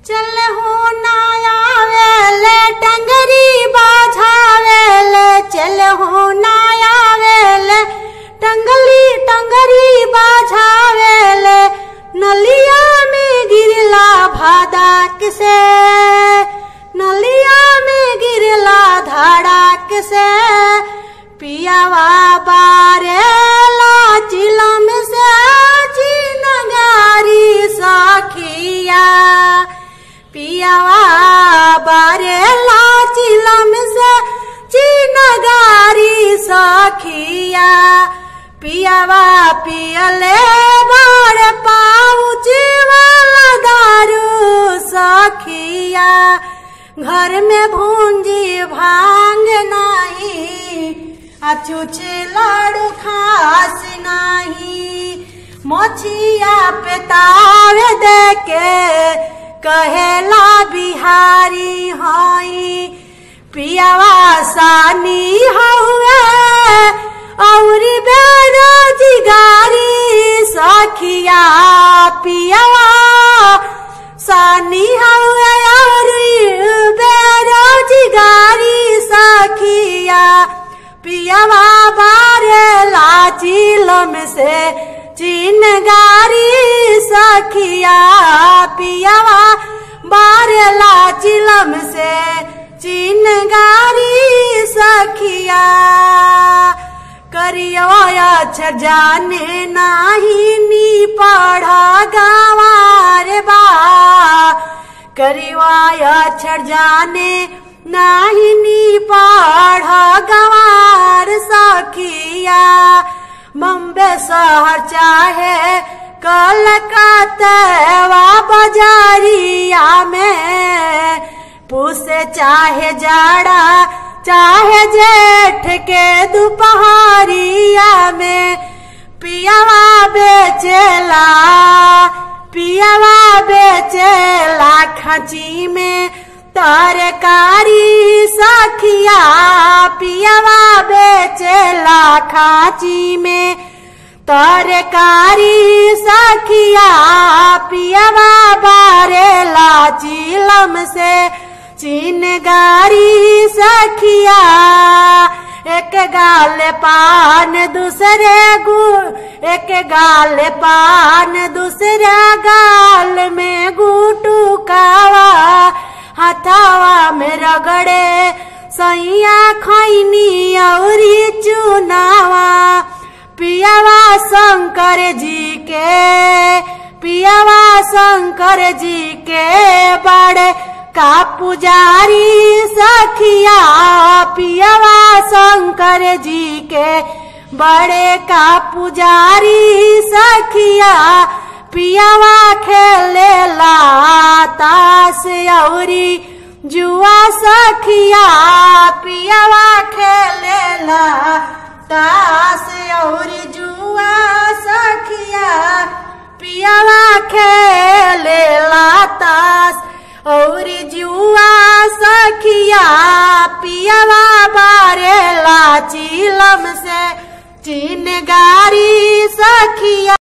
चल हो नायावेले टंगरी बाझावेले, चल हो नायावेले टंगरी बाझावेले, नलिया में गिरला भादाक से, नलिया में गिरला धाड़ाक से, पियावा बारेला चिलम से चिनगारी सखिया, पियावा बारेला चिलम से चिनगारी सखिया, पियावा पियले बार पाउच वाला दारू सखिया, घर में भूंजी भांग नहीं, अछूछे लाडू खास नहीं, मोछिया पे तार दे के कहेला बिहारी हई, पियावा सानी हुए और बेरोजगारी सखिया, पियावा सानी हुए और बेरोजगारी सखिया, पियावा बारेला चिलम से चिनगारी सखिया, पियावा बारेला चिलम से चिनगारी सखिया, करिया जाने नाही नी पढ़ा गवार बा, करिया जाने नाही नी पढ़ा गवार सखिया, बम्बे शहर चाहे कलकत्ता बाजारिया में, पूसे चाहे जाड़ा चाहे जेठ के दोपहरिया में, पियावा बेचेला, पियावा बेचेला खांची में तरकारी सखिया, पियावा बेचेला खांची में तरकारी सखिया, पियावा बारेला चिलम से चिनगारी सखिया, एक गाल पान दूसरे एक गाल पान दूसरे गाल में गुटुकावा, हथावा में रगड़े सैया खैनी औरी चुनावा, पियावा शंकर जी के, पियावा शंकर जी के बड़े का पुजारी सखिया, पियावा शंकर जी के बड़े का पुजारी सखिया, पियावा खेलेला ताश औरी जुआ सखिया, पियावा खेलेला ताश औरी जुआ सखिया, पियावा खेलेला ताश और जुआ सखिया, पियावा बारेला चिलम से चिनगारी सखिया।